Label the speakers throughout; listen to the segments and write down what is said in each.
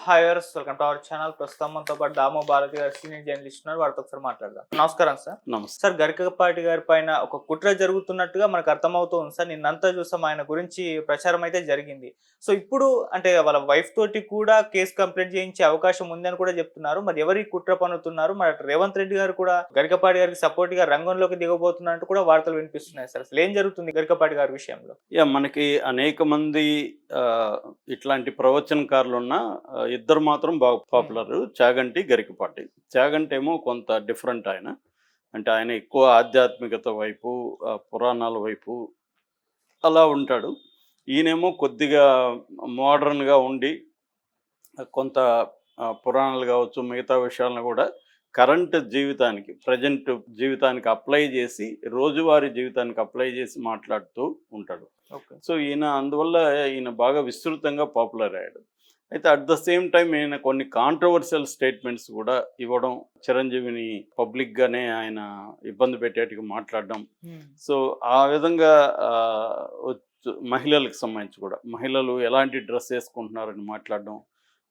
Speaker 1: Hi viewers, welcome to our channel. ప్రస్తుతం మనతో పాటు దామో భారతి గారు సీనియర్ జర్నలిస్ట్ ఉన్నారు. వారితో ఒకసారి మాట్లాడదాం. నమస్కారం సార్.
Speaker 2: నమస్తే.
Speaker 1: సార్, గరికపాటి గారి పైన ఒక కుట్ర జరుగుతున్నట్టుగా మనకు అర్థమవుతుంది సార్. నిన్నంతా చూసాం, ఆయన గురించి ప్రచారం అయితే జరిగింది. సో ఇప్పుడు అంటే వాళ్ళ వైఫ్ తోటి కూడా కేసు కంప్లైంట్ చేయించే అవకాశం ఉందని కూడా చెప్తున్నారు. మరి ఎవరి కుట్ర పన్నుతున్నారు? మరి అటు రేవంత్ రెడ్డి గారు కూడా గరికపాటి గారికి సపోర్ట్ గా రంగంలోకి దిగబోతున్నట్టు కూడా వార్తలు వినిపిస్తున్నాయి సార్. అసలు ఏం జరుగుతుంది గరికపాటి గారి విషయంలో?
Speaker 2: మనకి అనేక మంది ఇట్లాంటి ప్రవచనకారులు ఉన్న ఇద్దరు మాత్రం బాగా పాపులర్, చాగంటి, గరికపాటి. చాగంటి ఏమో కొంత డిఫరెంట్. అంటే ఆయన ఎక్కువ ఆధ్యాత్మికత వైపు, పురాణాల వైపు అలా ఉంటాడు. ఈయనేమో కొద్దిగా మోడర్న్గా ఉండి కొంత పురాణాలు కావచ్చు, మిగతా విషయాలను కూడా కరెంట్ జీవితానికి, ప్రజెంట్ జీవితానికి అప్లై చేసి, రోజువారీ జీవితానికి అప్లై చేసి మాట్లాడుతూ ఉంటాడు. సో అందువల్ల ఈయన బాగా విస్తృతంగా పాపులర్ అయ్యాడు. అయితే అట్ ద సేమ్ టైం ఈయన కొన్ని కాంట్రవర్షియల్ స్టేట్మెంట్స్ కూడా ఇవ్వడం, చిరంజీవిని పబ్లిక్గానే ఆయన ఇబ్బంది పెట్టేట్టుగా మాట్లాడడం. సో ఆ విధంగా మహిళలకు సంబంధించి కూడా, మహిళలు ఎలాంటి డ్రెస్ వేసుకుంటున్నారని మాట్లాడడం.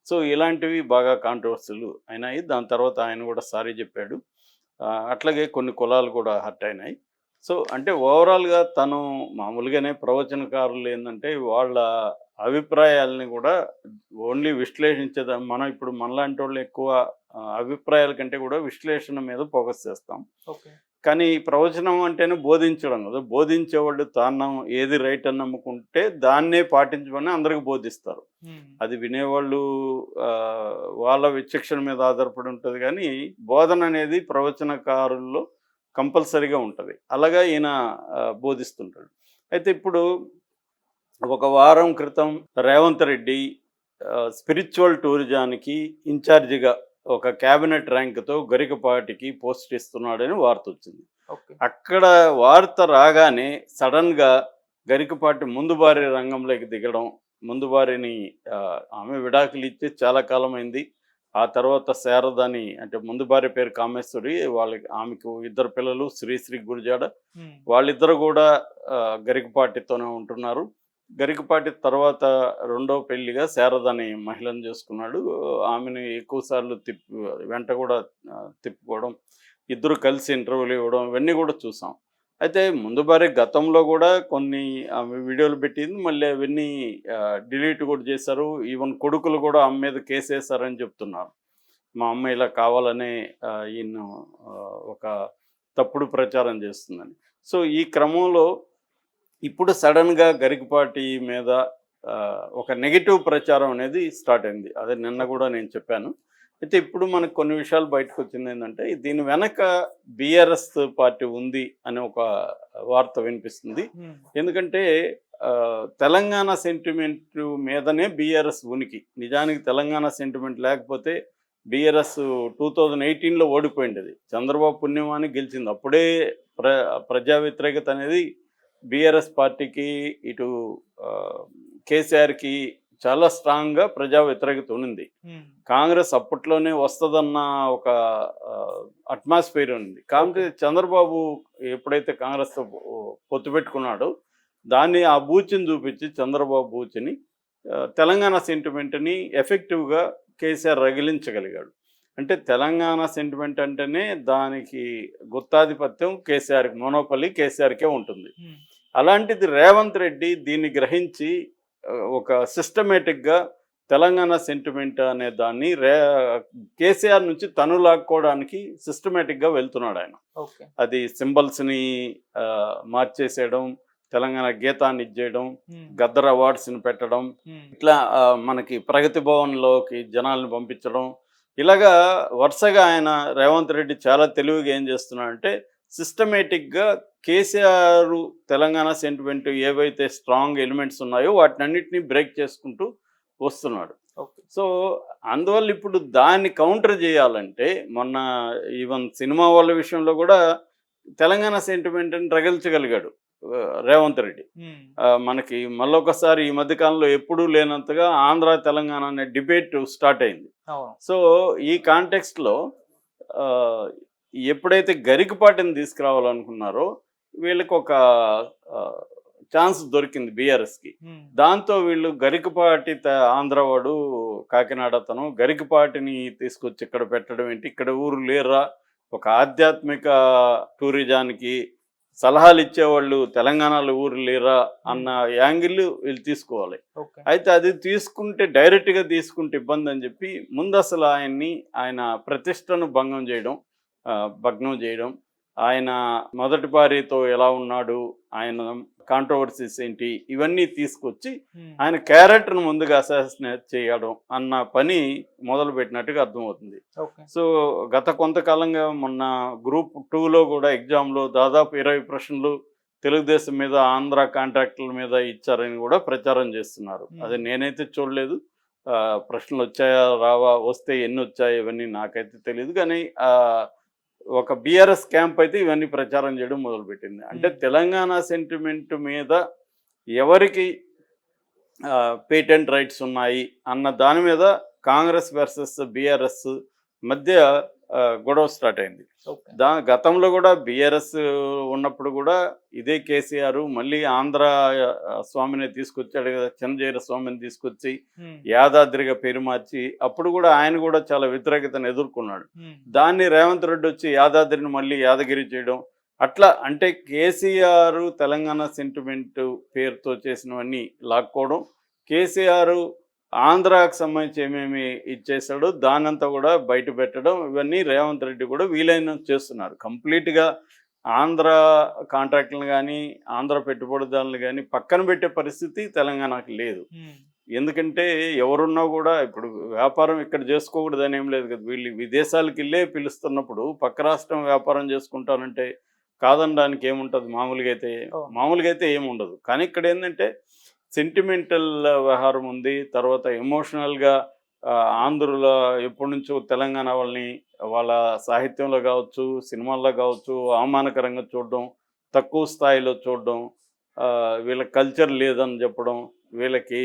Speaker 2: సో ఇలాంటివి బాగా కాంట్రవర్సీలు అయినాయి. దాని తర్వాత ఆయన కూడా సారీ చెప్పాడు. అట్లాగే కొన్ని కులాలు కూడా హర్ట్ అయినాయి. సో అంటే ఓవరాల్గా తను మామూలుగానే ప్రవచనకారులు ఏంటంటే వాళ్ళ అభిప్రాయాలని కూడా ఓన్లీ విశ్లేషించేదా. మనం ఇప్పుడు మనలాంటి వాళ్ళు ఎక్కువ అభిప్రాయాల కంటే కూడా విశ్లేషణ మీద ఫోకస్ చేస్తాం. కానీ ప్రవచనం అంటేనే బోధించడం కదా. బోధించేవాళ్ళు తాను ఏది రైట్ అని నమ్ముకుంటే దాన్నే పాటించమని అందరికి బోధిస్తారు. అది వినేవాళ్ళు వాళ్ళ విచక్షణ మీద ఆధారపడి ఉంటుంది. కానీ బోధన అనేది ప్రవచనకారుల్లో కంపల్సరీగా ఉంటుంది. అలాగా ఈయన బోధిస్తుంటాడు. అయితే ఇప్పుడు ఒక వారం క్రితం రేవంత్ రెడ్డి స్పిరిచువల్ టూరిజానికి ఇన్ఛార్జిగా ఒక క్యాబినెట్ ర్యాంక్తో గరికపాటికి పోస్ట్ ఇస్తున్నాడని వార్త వచ్చింది. అక్కడ వార్త రాగానే సడన్గా గరికపాటి ముందు భార్య రంగంలోకి దిగడం. ముందు భార్యని ఆమె విడాకులు ఇచ్చి చాలా కాలమైంది. ఆ తర్వాత శారదని, అంటే ముందు భార్య పేరు కామేశ్వరి, ఆమెకు ఇద్దరు పిల్లలు, శ్రీశ్రీ, గురుజాడ. వాళ్ళిద్దరు కూడా గరికపాటితోనే ఉంటున్నారు. గరికపాటి తర్వాత రెండో పెళ్లిగా శారదని మహిళను చేసుకున్నాడు. ఆమెను ఎక్కువసార్లు వెంట కూడా తిప్పుకోవడం, ఇద్దరు కలిసి ఇంటర్వ్యూలు ఇవ్వడం, ఇవన్నీ కూడా చూసాం. అయితే ముందు భార్య గతంలో కూడా కొన్ని ఆమె వీడియోలు పెట్టింది, మళ్ళీ అవన్నీ డిలీట్ కూడా చేశారు. ఈవెన్ కొడుకులు కూడా ఆమె మీద కేసు వేశారని చెప్తున్నారు. మా అమ్మ ఇలా కావాలనే ఈయన ఒక తప్పుడు ప్రచారం చేస్తుందని. సో ఈ క్రమంలో ఇప్పుడు సడన్గా గరికపాటి మీద ఒక నెగిటివ్ ప్రచారం అనేది స్టార్ట్ అయింది. అదే నిన్న కూడా నేను చెప్పాను. అయితే ఇప్పుడు మనకు కొన్ని విషయాలు బయటకు వచ్చింది. ఏంటంటే దీని వెనక బీఆర్ఎస్ పార్టీ ఉంది అనే ఒక వార్త వినిపిస్తుంది. ఎందుకంటే తెలంగాణ సెంటిమెంట్ మీదనే బీఆర్ఎస్ ఉనికి. నిజానికి తెలంగాణ సెంటిమెంట్ లేకపోతే బీఆర్ఎస్ 2018లో ఓడిపోయింది. చంద్రబాబు పుణ్యమాని గెలిచింది. అప్పుడే ప్రజా వ్యతిరేకత అనేది బీఆర్ఎస్ పార్టీకి, ఇటు కేసీఆర్కి చాలా స్ట్రాంగ్గా ప్రజా వ్యతిరేకత ఉంది. కాంగ్రెస్ అప్పట్లోనే వస్తుందన్న ఒక అట్మాస్ఫియర్ ఉంది. కాబట్టి చంద్రబాబు ఎప్పుడైతే కాంగ్రెస్తో పొత్తు పెట్టుకున్నాడో దాన్ని, ఆ బూచిని చూపించి, చంద్రబాబు బూచిని, తెలంగాణ సెంటిమెంట్ని ఎఫెక్టివ్గా కేసీఆర్ రగిలించగలిగాడు. అంటే తెలంగాణ సెంటిమెంట్ అంటేనే దానికి గుత్తాధిపత్యం కేసీఆర్కి, మోనోపల్లి కేసీఆర్కే ఉంటుంది. అలాంటిది రేవంత్ రెడ్డి దీన్ని గ్రహించి ఒక సిస్టమేటిక్గా తెలంగాణ సెంటిమెంట్ అనే దాన్ని కేసీఆర్ నుంచి తను లాక్కోవడానికి సిస్టమేటిక్గా వెళ్తున్నాడు ఆయన. అది సింబల్స్ని మార్చేసేయడం, తెలంగాణ గీతాన్ని ఇచ్చేయడం, గద్దర్ అవార్డ్స్ని పెట్టడం, ఇట్లా మనకి ప్రగతి భవన్లోకి జనాలను పంపించడం, ఇలాగా వరుసగా ఆయన రేవంత్ రెడ్డి చాలా తెలివిగా ఏం చేస్తున్నాడంటే సిస్టమేటిక్గా కేసీఆర్ తెలంగాణ సెంటిమెంట్ ఏవైతే స్ట్రాంగ్ ఎలిమెంట్స్ ఉన్నాయో వాటినన్నిటినీ బ్రేక్ చేసుకుంటూ వస్తున్నాడు. సో అందువల్ల ఇప్పుడు దాన్ని కౌంటర్ చేయాలంటే, మొన్న ఈవెన్ సినిమా వాళ్ళ విషయంలో కూడా తెలంగాణ సెంటిమెంట్ని రగిల్చగలిగాడు రేవంత్ రెడ్డి. మనకి మళ్ళొకసారి ఈ మధ్యకాలంలో ఎప్పుడూ లేనంతగా ఆంధ్ర తెలంగాణ అనే డిబేట్ స్టార్ట్ అయింది. సో ఈ కాంటెక్స్ట్లో ఎప్పుడైతే గరికపాటిని తీసుకురావాలనుకున్నారో వీళ్ళకి ఒక ఛాన్స్ దొరికింది బీఆర్ఎస్కి. దాంతో వీళ్ళు గరికపాటి ఆంధ్రవాడు కాకినాడ అతను గరికపాటిని తీసుకొచ్చి ఇక్కడ పెట్టడం ఏంటి, ఇక్కడ ఊరు లేరా, ఒక ఆధ్యాత్మిక టూరిజానికి సలహాలు ఇచ్చేవాళ్ళు తెలంగాణలో ఊరు లేరా అన్న యాంగిల్ వీళ్ళు తీసుకోవాలి. అయితే అది తీసుకుంటే డైరెక్ట్గా తీసుకుంటే ఇబ్బంది అని చెప్పి ముందు అసలు ఆయన ప్రతిష్టను భగ్నం చేయడం, ఆయన మొదటి భార్యతో ఎలా ఉన్నాడు, ఆయన కాంట్రవర్సీస్ ఏంటి, ఇవన్నీ తీసుకొచ్చి ఆయన క్యారెక్టర్ను ముందుగా అసాసినేట్ చేయడం అన్న పని మొదలు పెట్టినట్టుగా అర్థమవుతుంది. సో గత కొంతకాలంగా మొన్న గ్రూప్ 2లో కూడా ఎగ్జామ్లో దాదాపు 20 ప్రశ్నలు తెలుగుదేశం మీద, ఆంధ్ర కాంట్రాక్టుల మీద ఇచ్చారని కూడా ప్రచారం చేస్తున్నారు. అది నేనైతే చూడలేదు. ప్రశ్నలు వచ్చాయా రావా, వస్తే ఎన్ని వచ్చాయి ఇవన్నీ నాకైతే తెలియదు. కానీ ఒక బీఆర్ఎస్ క్యాంప్ అయితే ఇవన్నీ ప్రచారం చేయడం మొదలుపెట్టింది. అంటే తెలంగాణ సెంటిమెంట్ మీద ఎవరికి పేటెంట్ రైట్స్ ఉన్నాయి అన్న దాని మీద కాంగ్రెస్ వర్సెస్ బీఆర్ఎస్ మధ్య గొడవ స్టార్ట్ అయింది. గతంలో కూడా బీఆర్ఎస్ ఉన్నప్పుడు కూడా ఇదే కేసీఆర్ మళ్ళీ ఆంధ్ర స్వామిని తీసుకొచ్చాడు కదా, చిన్నజీర స్వామిని తీసుకొచ్చి యాదాద్రిగా పేరు మార్చి, అప్పుడు కూడా ఆయన కూడా చాలా వ్యతిరేకతను ఎదుర్కొన్నాడు. దాన్ని రేవంత్ రెడ్డి వచ్చి యాదాద్రిని మళ్ళీ యాదగిరి చేయడం, అట్లా అంటే కేసీఆర్ తెలంగాణ సెంటిమెంట్ పేరుతో చేసినవన్నీ లాక్కోవడం, కేసీఆర్ ఆంధ్రాకు సంబంధించి ఏమేమి ఇచ్చేసాడో దానంతా కూడా బయట పెట్టడం, ఇవన్నీ రేవంత్ రెడ్డి కూడా వీలైన చేస్తున్నారు. కంప్లీట్గా ఆంధ్ర కాంట్రాక్టులను కానీ ఆంధ్ర పెట్టుబడిదారులను కానీ పక్కన పెట్టే పరిస్థితి తెలంగాణకు లేదు. ఎందుకంటే ఎవరున్నా కూడా ఇప్పుడు వ్యాపారం ఇక్కడ చేసుకోకూడదని ఏం లేదు కదా, వీళ్ళు విదేశాలకు వెళ్ళే పిలుస్తున్నప్పుడు పక్క రాష్ట్రం వ్యాపారం చేసుకుంటానంటే కాదనడానికి ఏముంటుంది, మామూలుగా అయితే ఏముండదు. కానీ ఇక్కడ ఏంటంటే సెంటిమెంటల్ వ్యవహారం ఉంది. తర్వాత ఎమోషనల్గా ఆంధ్రుల ఎప్పటి నుంచో తెలంగాణ వాళ్ళ సాహిత్యంలో కావచ్చు, సినిమాల్లో కావచ్చు అవమానకరంగా చూడడం, తక్కువ స్థాయిలో చూడడం, వీళ్ళ కల్చర్ లేదని చెప్పడం, వీళ్ళకి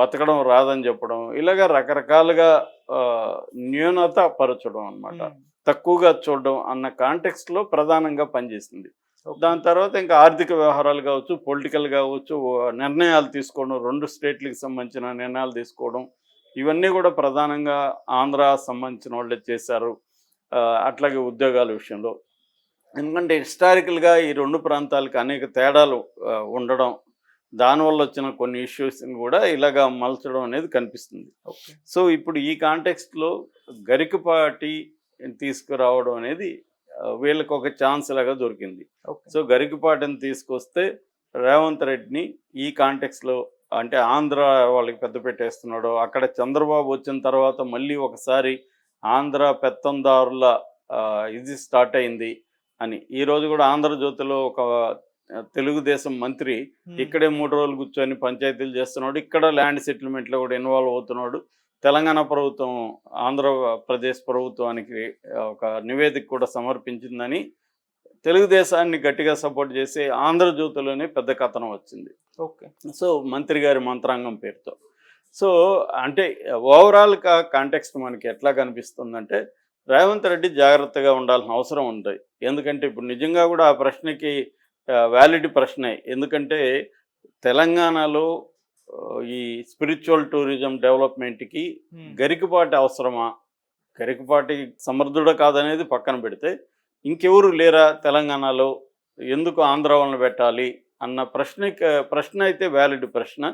Speaker 2: బతకడం రాదని చెప్పడం, ఇలాగ రకరకాలుగా న్యూనత పరచడం అన్నమాట, తక్కువగా చూడడం అన్న కాంటెక్స్ట్లో ప్రధానంగా పనిచేసింది. దాని తర్వాత ఇంకా ఆర్థిక వ్యవహారాలు కావచ్చు, పొలిటికల్ కావచ్చు, నిర్ణయాలు తీసుకోవడం, 2 స్టేట్లకు సంబంధించిన నిర్ణయాలు తీసుకోవడం, ఇవన్నీ కూడా ప్రధానంగా ఆంధ్ర సంబంధించిన వాళ్ళే చేశారు. అట్లాగే ఉద్యోగాల విషయంలో, ఎందుకంటే హిస్టారికల్గా ఈ 2 ప్రాంతాలకు అనేక తేడాలు ఉండడం, దానివల్ల వచ్చిన కొన్ని ఇష్యూస్ని కూడా ఇలాగా మలచడం అనేది కనిపిస్తుంది. సో ఇప్పుడు ఈ కాంటెక్స్ట్లో గరికపాటి తీసుకురావడం అనేది వీళ్ళకి ఒక ఛాన్స్ లాగా దొరికింది. సో గరికపాటిని తీసుకొస్తే రేవంత్ రెడ్డిని ఈ కాంటెక్స్లో, అంటే ఆంధ్ర వాళ్ళకి పెద్ద పెట్టేస్తున్నాడు, అక్కడ చంద్రబాబు వచ్చిన తర్వాత మళ్ళీ ఒకసారి ఆంధ్ర పెత్తందారుల ఇది స్టార్ట్ అయింది అని ఈరోజు కూడా ఆంధ్రజ్యోతిలో ఒక తెలుగుదేశం మంత్రి ఇక్కడే 3 రోజులు కూర్చొని పంచాయతీలు చేస్తున్నాడు, ఇక్కడ ల్యాండ్ సెటిల్మెంట్లో కూడా ఇన్వాల్వ్ అవుతున్నాడు, తెలంగాణ ప్రభుత్వం ఆంధ్రప్రదేశ్ ప్రభుత్వానికి ఒక నివేదిక కూడా సమర్పించిందని తెలుగుదేశాన్ని గట్టిగా సపోర్ట్ చేసి ఆంధ్రజ్యోతిలోనే పెద్ద కథనం వచ్చింది. సో మంత్రి గారి మంత్రాంగం పేరుతో. సో అంటే ఓవరాల్ కాంటెక్స్ట్ మనకి ఎట్లా కనిపిస్తుందంటే రేవంత్ రెడ్డి జాగ్రత్తగా ఉండాల్సిన అవసరం ఉంది. ఎందుకంటే ఇప్పుడు నిజంగా కూడా ఆ ప్రశ్నకి వ్యాలిడ్ ప్రశ్నే. ఎందుకంటే తెలంగాణలో ఈ స్పిరిచువల్ టూరిజం డెవలప్మెంట్కి గరికపాటి అవసరమా, గరికపాటి సమర్థుడా కాదనేది పక్కన పెడితే ఇంకెవరు లేరా తెలంగాణలో, ఎందుకు ఆంధ్ర వాళ్ళని పెట్టాలి అన్న ప్రశ్న అయితే వ్యాలిడ్ ప్రశ్న.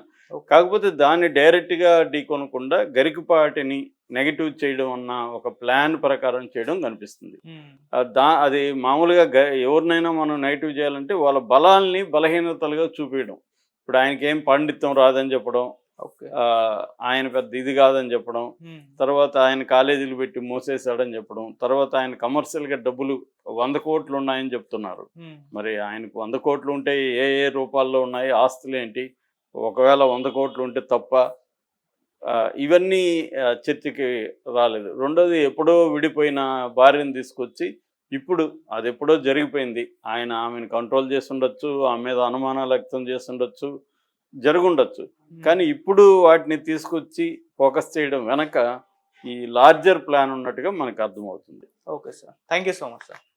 Speaker 2: కాకపోతే దాన్ని డైరెక్ట్గా ఢీకొనకుండా గరికపాటిని నెగిటివ్ చేయడం అన్న ఒక ప్లాన్ ప్రకారం చేయడం కనిపిస్తుంది. అది మామూలుగా ఎవరినైనా మనం నెగిటివ్ చేయాలంటే వాళ్ళ బలాల్ని బలహీనతలుగా చూపించడం. ఇప్పుడు ఆయనకి ఏం పండిత్యం రాదని చెప్పడం, ఆయన పెద్ద ఇది కాదని చెప్పడం, తర్వాత ఆయన కాలేజీలు పెట్టి మోసేసాడని చెప్పడం, తర్వాత ఆయన కమర్షియల్గా డబ్బులు 100 కోట్లు ఉన్నాయని చెప్తున్నారు. మరి ఆయనకు 100 కోట్లు ఉంటే ఏ రూపాల్లో ఉన్నాయి, ఆస్తులు ఏంటి, ఒకవేళ 100 కోట్లు ఉంటే తప్ప, ఇవన్నీ చర్చకి రాలేదు. రెండోది ఎప్పుడో విడిపోయిన భార్యను తీసుకొచ్చి ఇప్పుడు అది ఎప్పుడో జరిగిపోయింది, ఆయన ఆమెను కంట్రోల్ చేసి ఉండొచ్చు, ఆమె మీద అనుమానాలు వ్యక్తం చేసి ఉండొచ్చు, జరుగుండొచ్చు. కానీ ఇప్పుడు వాటిని తీసుకొచ్చి ఫోకస్ చేయడం వెనక ఈ లార్జర్ ప్లాన్ ఉన్నట్టుగా మనకు అర్థమవుతుంది.
Speaker 1: Okay sir, thank you so much sir.